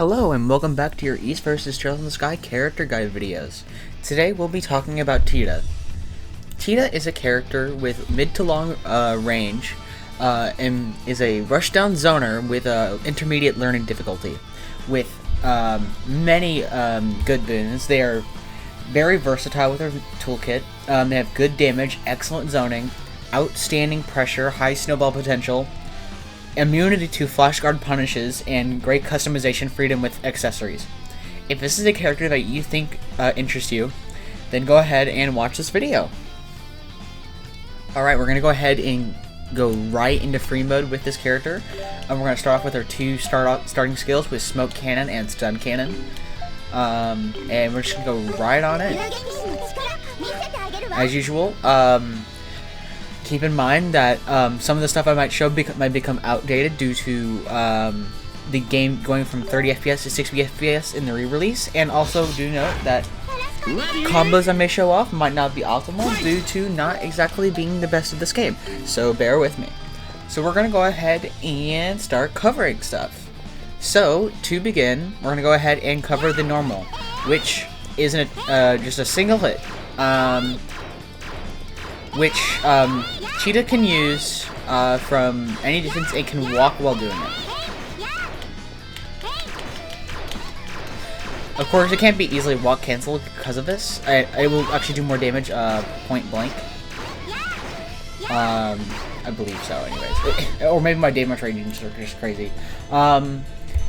Hello and welcome back to your East vs. Trails in the Sky character guide videos. Today we'll be talking about Tita. Tita is a character with mid to long range and is a rushdown zoner with intermediate learning difficulty. With many good boons. They are very versatile with their toolkit. They have good damage, excellent zoning, outstanding pressure, high snowball potential, immunity to flash guard punishes, and great customization freedom with accessories. If this is a character that you think interests you, then go ahead and watch this video. Alright, we're going to go ahead and go right into free mode with this character. We're going to start off with our two starting skills with Smoke Cannon and Stun Cannon. And we're just going to go right on it. As usual, keep in mind that some of the stuff I might show might become outdated due to the game going from 30 FPS to 60 FPS in the re-release, and also do note that combos I may show off might not be optimal due to not exactly being the best of this game, so bear with me. So we're going to go ahead and start covering stuff. So, to begin, we're going to go ahead and cover the normal, which is just a single hit, which Tita can use from any distance and can walk while doing it. Of course, it can't be easily walk cancelled because of this. It will actually do more damage point blank. I believe so, anyways. Or maybe my damage range is just crazy. Yeah,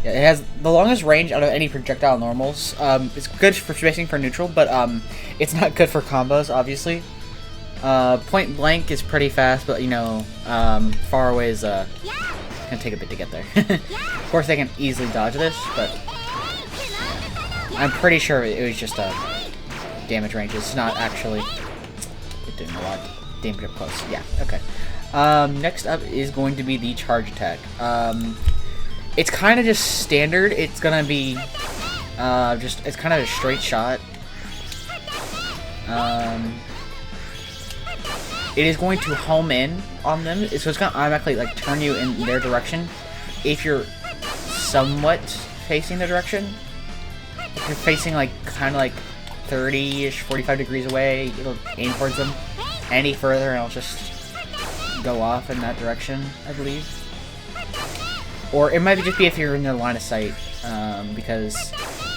it has the longest range out of any projectile normals. It's good for spacing for neutral, but it's not good for combos, obviously. Point blank is pretty fast, but you know, far away is gonna take a bit to get there. Of course, they can easily dodge this, but I'm pretty sure it was just a damage range. It's not actually. It didn't a lot of damage up close. Yeah. Okay. Next up is going to be the charge attack. It's kind of just standard. It's gonna be it's kind of a straight shot. It is going to home in on them, so it's gonna automatically like turn you in their direction if you're somewhat facing the direction. If you're facing like kind of like 30-ish, 45 degrees away, it'll aim towards them. Any further, and it'll just go off in that direction, I believe. Or it might just be if you're in their line of sight, because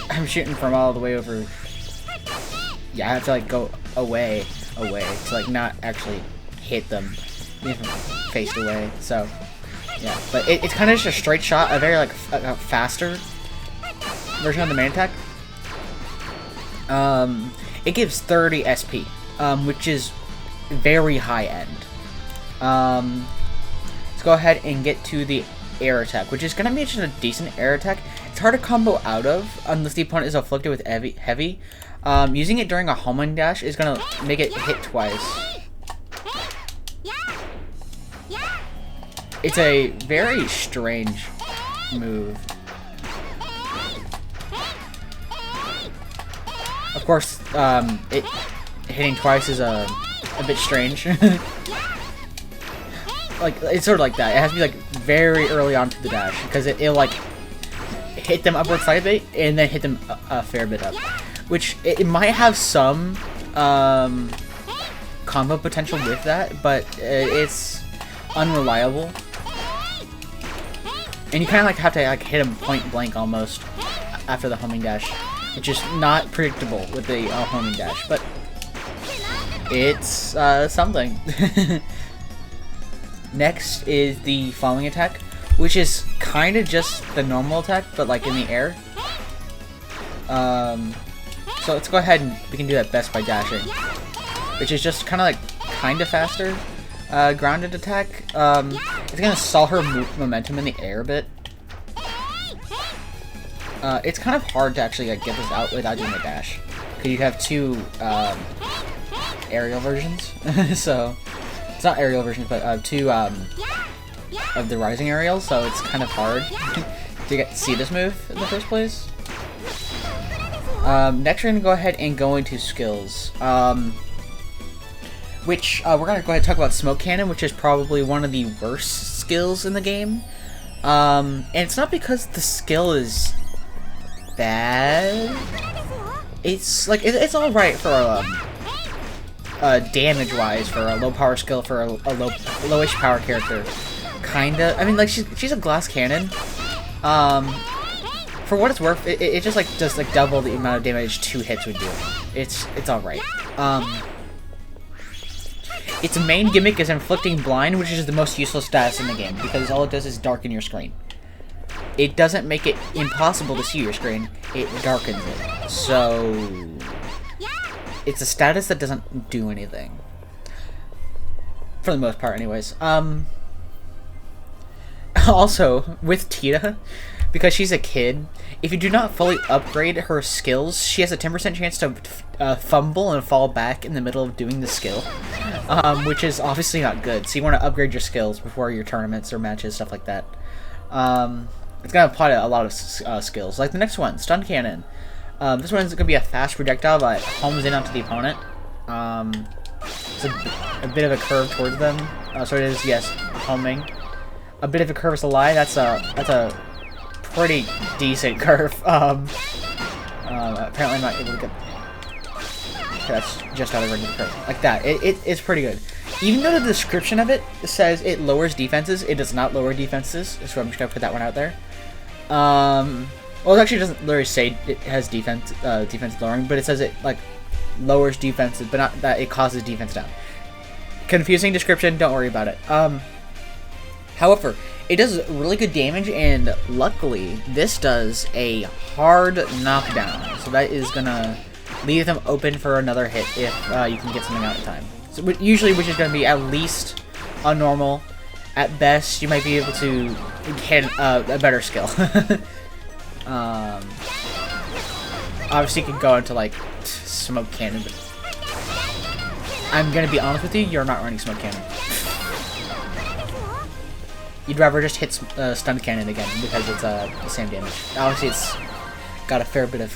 I'm shooting from all the way over. Yeah, I have to like go away to like not actually hit them, faced away. So yeah, but it's kind of just a straight shot, a very like faster version of the main attack. It gives 30 SP, which is very high end. Let's go ahead and get to the air attack, which is going to be just a decent air attack. It's hard to combo out of unless the opponent is afflicted with heavy. Using it during a homing dash is going to make it hit twice. It's a very strange move. Of course, it hitting twice is a bit strange. Like, it's sort of like that. It has to be like very early on to the dash, because it'll like hit them upward slightly and then hit them a fair bit up, which it might have some combo potential with that, but it's unreliable, and you kind of like have to like hit them point blank almost after the homing dash, which is not predictable with the homing dash, but it's something. Next is the falling attack, which is kind of just the normal attack, but like in the air. So let's go ahead and we can do that best by dashing, which is just kind of like kind of faster grounded attack. It's gonna stall her momentum in the air a bit. It's kind of hard to actually like get this out without doing a dash, because you have two aerial versions. So it's not aerial versions, but two of the rising aerials. So it's kind of hard to see this move in the first place. Next, we're gonna go ahead and go into skills. Which we're gonna go ahead and talk about Smoke Cannon, which is probably one of the worst skills in the game. And it's not because the skill is bad. It's like it's all right for damage-wise for a low power skill for a lowish power character. Kinda. I mean, like she's a glass cannon. For what it's worth, it just like does like double the amount of damage 2 hits would do. It's all right. Its main gimmick is inflicting blind, which is the most useless status in the game because all it does is darken your screen. It doesn't make it impossible to see your screen, it darkens it. So it's a status that doesn't do anything. For the most part anyways. Also, with Tita, because she's a kid, if you do not fully upgrade her skills, she has a 10% chance to fumble and fall back in the middle of doing the skill. Which is obviously not good, so you want to upgrade your skills before your tournaments or matches, stuff like that. It's going to apply to a lot of skills. Like the next one, Stun Cannon. This one's going to be a fast projectile that homes in onto the opponent. It's a bit of a curve towards them. So it is, yes, homing. A bit of a curve is a lie. That's a pretty decent curve. Apparently I'm not able to get... That's just out of range of the curve. Like that. It's pretty good. Even though the description of it says it lowers defenses, it does not lower defenses. So I'm just going to put that one out there. Well, it actually doesn't literally say it has defense lowering, but it says it like lowers defenses, but not that it causes defense down. Confusing description, don't worry about it. However, it does really good damage, and luckily, this does a hard knockdown. So that is gonna leave them open for another hit if you can get something out in time. So usually, which is gonna be at least a normal. At best, you might be able to hit a better skill. Obviously, you can go into like smoke cannon, but I'm gonna be honest with you, you're not running smoke cannon. You'd rather just hit stun cannon again because it's the same damage. Obviously, it's got a fair bit of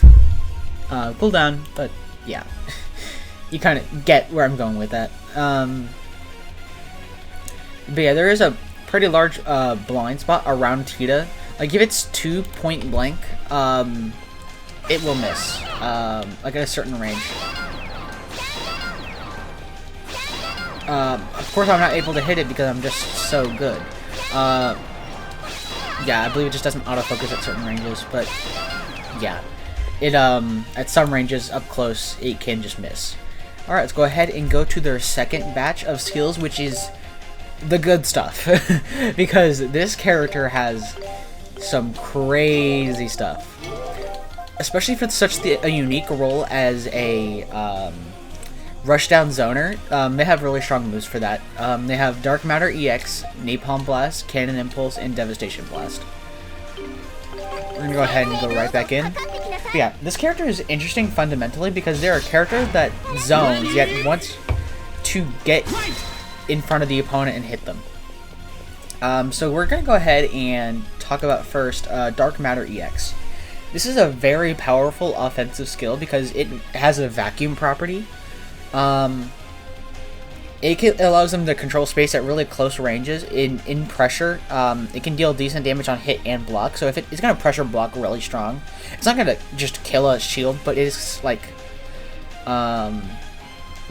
cooldown, but yeah, you kind of get where I'm going with that. But yeah, there is a pretty large blind spot around Tita. Like if it's 2 point blank, it will miss, like at a certain range. Of course, I'm not able to hit it because I'm just so good. Yeah, I believe it just doesn't autofocus at certain ranges, but yeah, it at some ranges up close, it can just miss. All right, let's go ahead and go to their second batch of skills, which is the good stuff, because this character has some crazy stuff, especially for such a unique role as a Rushdown Zoner. They have really strong moves for that. They have Dark Matter EX, Napalm Blast, Cannon Impulse, and Devastation Blast. We're gonna go ahead and go right back in. But yeah, this character is interesting fundamentally because they're a character that zones, yet wants to get in front of the opponent and hit them. So we're gonna go ahead and talk about first Dark Matter EX. This is a very powerful offensive skill because it has a vacuum property. It allows them to control space at really close ranges in pressure. It can deal decent damage on hit and block. So if it's gonna pressure block really strong, it's not gonna just kill a shield, but it is like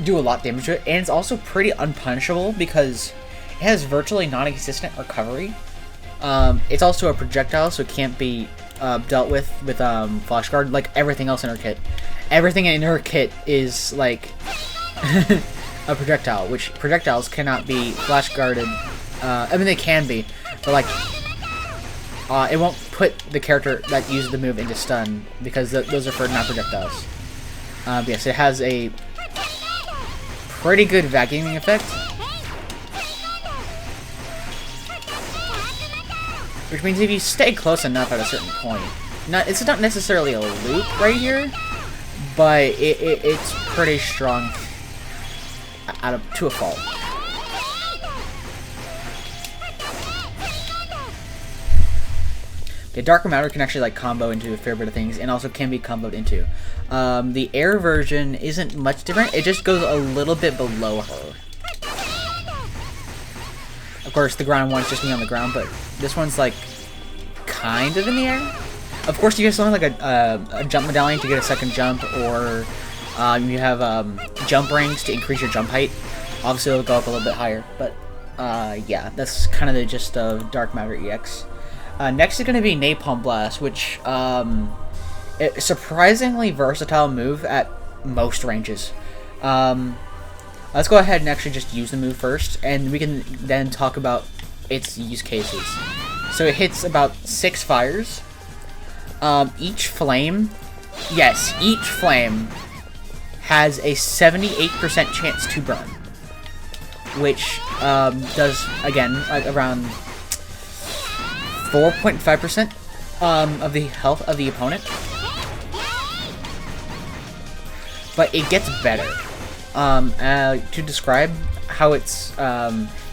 do a lot of damage to it. And it's also pretty unpunishable because it has virtually non-existent recovery. It's also a projectile, so it can't be dealt with Flash Guard like everything else in her kit. Everything in her kit is like a projectile, which projectiles cannot be flash guarded. I mean, they can be, but like it won't put the character that uses the move into stun because those are for non-projectiles. Yes, it has a pretty good vacuuming effect, which means if you stay close enough at a certain point, it's not necessarily a loop right here, but it's pretty strong to a fault. The Dark Matter can actually like combo into a fair bit of things, and also can be comboed into. The air version isn't much different. It just goes a little bit below her. Of course, the ground one's just me on the ground, but this one's like kind of in the air. Of course, you guys still have like a jump medallion to get a second jump, or you have jump rings to increase your jump height. Obviously, it'll go up a little bit higher, but yeah, that's kind of the gist of Dark Matter EX. Next is going to be Napalm Blast, which it's a surprisingly versatile move at most ranges. Let's go ahead and actually just use the move first, and we can then talk about its use cases. So it hits about 6 fires. Each flame has a 78% chance to burn, which does, again, like around 4.5% of the health of the opponent. But it gets better. To describe how its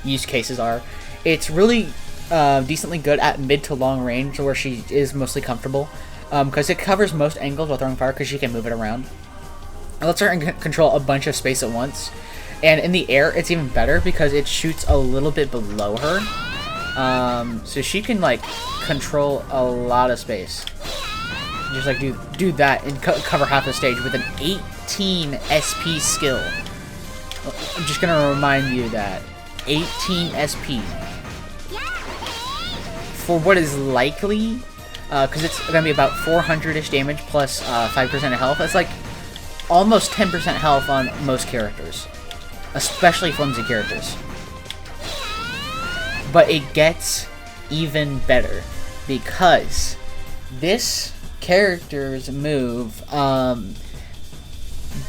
use cases are, it's really decently good at mid to long range, where she is mostly comfortable, because it covers most angles while throwing fire, because she can move it around. It lets her control a bunch of space at once, and in the air it's even better because it shoots a little bit below her, so she can like control a lot of space. Just like do that and cover half the stage with an 18 SP skill. I'm just gonna remind you that 18 SP for what is likely, because it's gonna be about 400-ish damage plus 5% of health. That's like almost 10% health on most characters, especially flimsy characters. But it gets even better because this character's move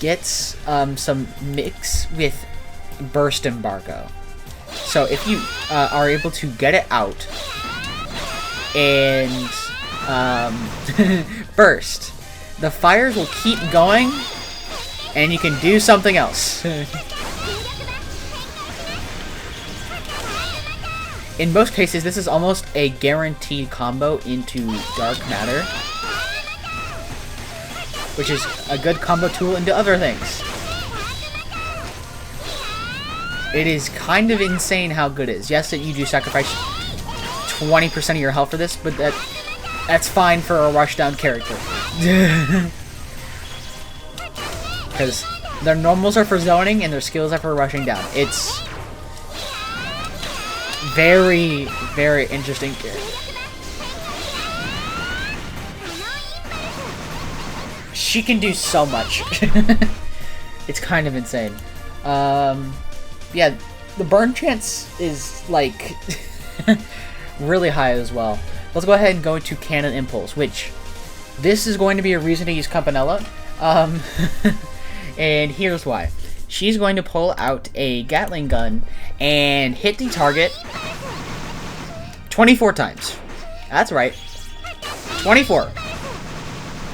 gets some mix with burst embargo. So if you are able to get it out and burst, the fires will keep going and you can do something else. In most cases, this is almost a guaranteed combo into Dark Matter, which is a good combo tool into other things. It is kind of insane how good it is. Yes, that you do sacrifice 20% of your health for this, but that's fine for a rushdown character. Because their normals are for zoning and their skills are for rushing down. It's very, very interesting character. She can do so much. It's kind of insane. Yeah, the burn chance is like really high as well. Let's go ahead and go into Cannon Impulse, which this is going to be a reason to use Campanella. And here's why. She's going to pull out a Gatling gun and hit the target 24 times. That's right. 24.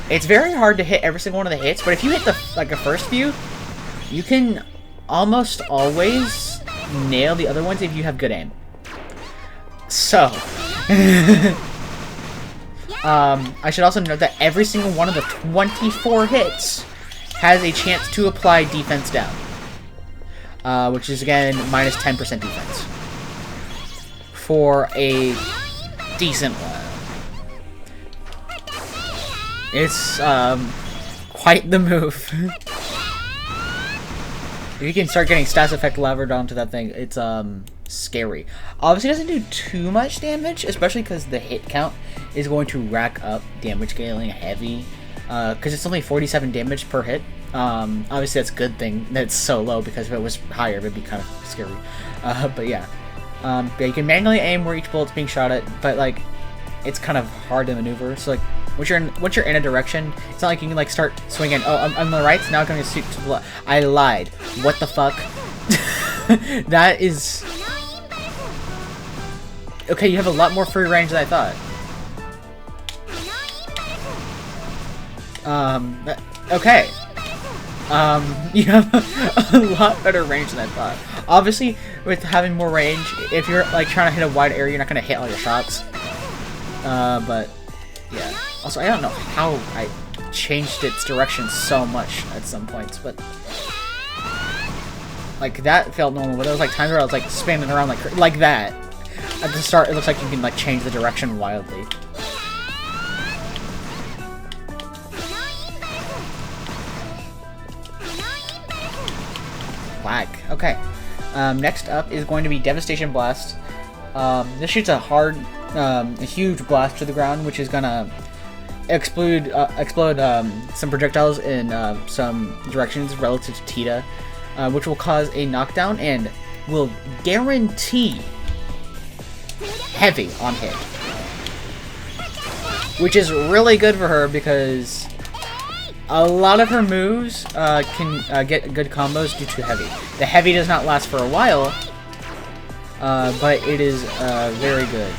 It's very hard to hit every single one of the hits, but if you hit the first few, you can almost always nail the other ones if you have good aim. So, I should also note that every single one of the 24 hits has a chance to apply defense down, which is again minus 10% defense for a decent one. It's quite the move. If you can start getting stats effect levered onto that thing, it's scary. Obviously, it doesn't do too much damage, especially because the hit count is going to rack up damage scaling heavy. Because it's only 47 damage per hit. Obviously, that's a good thing that it's so low, because if it was higher, it would be kind of scary. But yeah. Yeah, you can manually aim where each bullet's being shot at, but like, it's kind of hard to maneuver. So like, once you're in a direction, it's not like you can like start swinging. Oh, I'm on the right, so now I'm going to shoot to the left. I lied. What the fuck? That is... Okay, you have a lot more free range than I thought. Okay. You have a lot better range than I thought. Obviously, with having more range, if you're like trying to hit a wide area, you're not going to hit all your shots. But yeah. Also, I don't know how I changed its direction so much at some points, but like that felt normal. But there was like times where I was like spinning around like that. At the start, it looks like you can like change the direction wildly. Next up is going to be Devastation Blast. This shoots a huge blast to the ground, which is gonna explode some projectiles in some directions relative to Tita, which will cause a knockdown and will guarantee heavy on hit, which is really good for her because a lot of her moves can get good combos due to heavy. The heavy does not last for a while, but it is very good.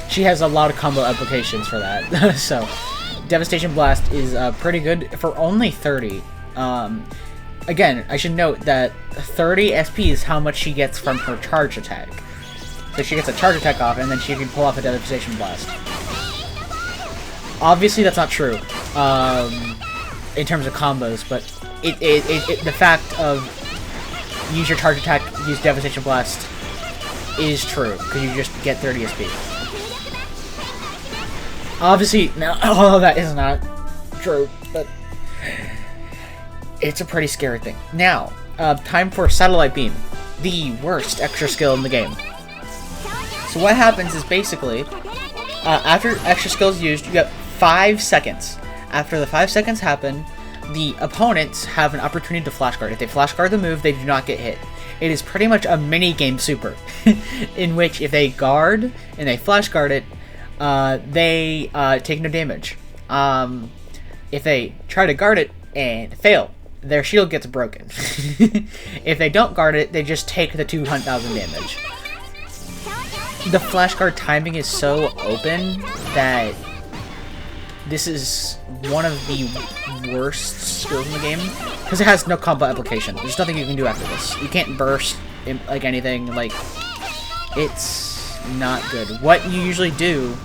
She has a lot of combo applications for that, so Devastation Blast is pretty good for only 30. Again, I should note that 30 SP is how much she gets from her charge attack. So she gets a charge attack off, and then she can pull off a Devastation Blast. Obviously, that's not true in terms of combos, but the fact of use your charge attack, use Devastation Blast is true, because you just get 30 SP. Obviously, now all of that is not true, but it's a pretty scary thing. Now, time for Satellite Beam, the worst extra skill in the game. So what happens is basically, after extra skill is used, you get 5 seconds. After the 5 seconds happen, the opponents have an opportunity to flash guard. If they flash guard the move, they do not get hit. It is pretty much a mini-game super, in which if they guard and they flash guard it, they take no damage. If they try to guard it and fail, their shield gets broken. If they don't guard it, they just take the 200,000 damage. The flash guard timing is so open that this is one of the worst skills in the game, because it has no combo application. There's nothing you can do after this. You can't burst like anything. Like, it's not good. What you usually do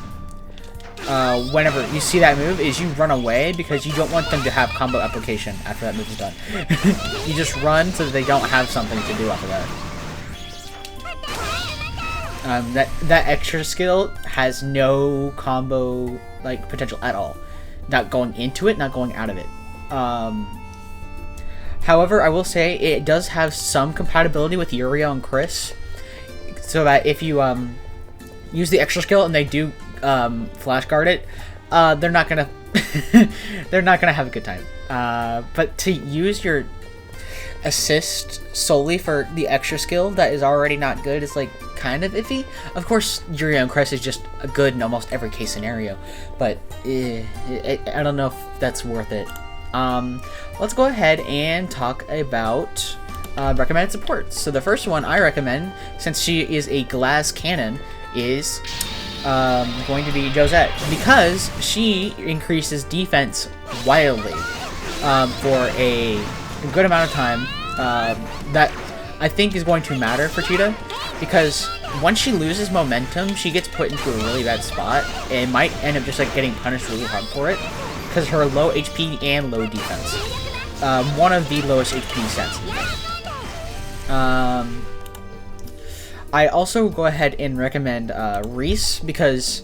whenever you see that move is you run away, because you don't want them to have combo application after that move is done. You just run so that they don't have something to do after that. That extra skill has no combo like potential at all. Not going into it, not going out of it. However, I will say it does have some compatibility with Uriel and Chris, so that if you use the extra skill and they do flash guard it, they're not gonna they're not gonna have a good time. But to use your assist solely for the extra skill that is already not good is like kind of iffy. Of course, Uriel and Chris is just good in almost every case scenario, but I don't know if that's worth it. Let's go ahead and talk about recommended supports. So the first one I recommend, since she is a glass cannon, is going to be Josette, because she increases defense wildly for a good amount of time. That I think is going to matter for Tita, because once she loses momentum, she gets put into a really bad spot and might end up just like getting punished really hard for it, because her low HP and low defense. One of the lowest HP stats. I also go ahead and recommend Reese, because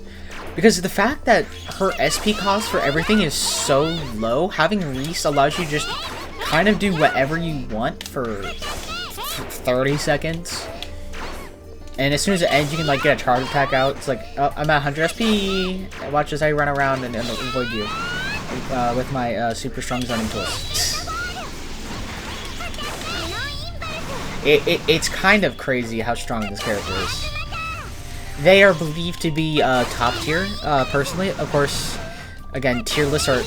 the fact that her SP cost for everything is so low, having Reese allows you to just kind of do whatever you want for 30 seconds. And as soon as it ends, you can like get a charge attack out. It's like, oh, I'm at 100 SP. Watch as I run around and avoid you with my super strong zoning tools. It's kind of crazy how strong this character is. They are believed to be top tier, personally. Of course, again, tier lists are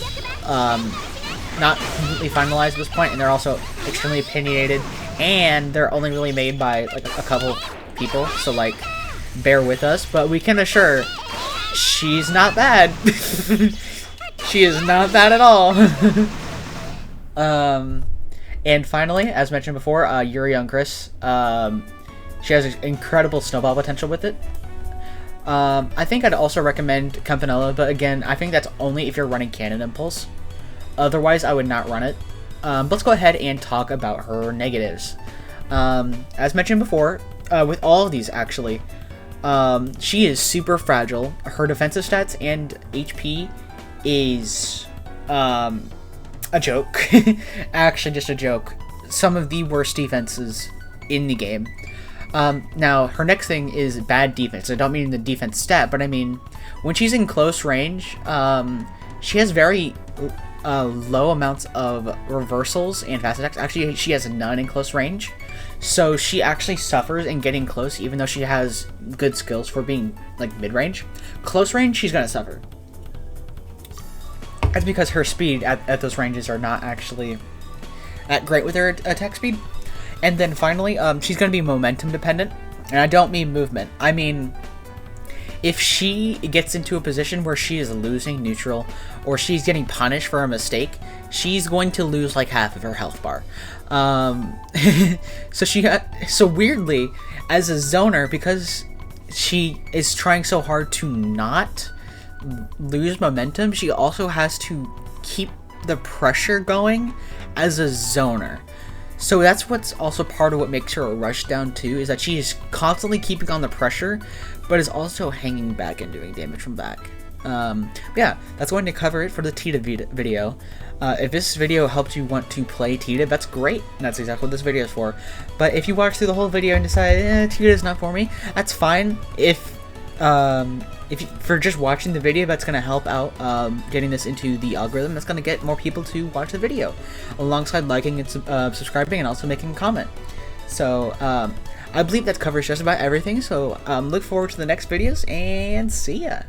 not completely finalized at this point, and they're also extremely opinionated, and they're only really made by like a couple people, so like bear with us, but we can assure she's not bad. She is not bad at all. And finally, as mentioned before, Uriel and Chris, she has incredible snowball potential with it. I think I'd also recommend Campanella, but again, I think that's only if you're running Cannon Impulse. Otherwise, I would not run it. Let's go ahead and talk about her negatives. As mentioned before, with all of these actually, she is super fragile. Her defensive stats and HP is a joke. Actually, just a joke. Some of the worst defenses in the game. Now, her next thing is bad defense. I don't mean the defense stat, but I mean when she's in close range, she has very low amounts of reversals and fast attacks. Actually, she has none in close range. So she actually suffers in getting close, even though she has good skills for being like mid-range. Close range, she's gonna suffer. That's because her speed at those ranges are not actually that great with her attack speed. And then finally, she's gonna be momentum dependent. And I don't mean movement. I mean, if she gets into a position where she is losing neutral, or she's getting punished for a mistake, she's going to lose like half of her health bar. So weirdly, as a zoner, because she is trying so hard to not lose momentum, she also has to keep the pressure going as a zoner. So that's what's also part of what makes her a rushdown too, is that she is constantly keeping on the pressure, but is also hanging back and doing damage from back. Yeah, that's going to cover it for the Tita video. If this video helped you want to play Tita, that's great. That's exactly what this video is for. But if you watch through the whole video and decide, Tita is not for me, that's fine. If for just watching the video, that's going to help out getting this into the algorithm. That's going to get more people to watch the video, alongside liking and subscribing, and also making a comment. So I believe that covers just about everything. So look forward to the next videos, and see ya.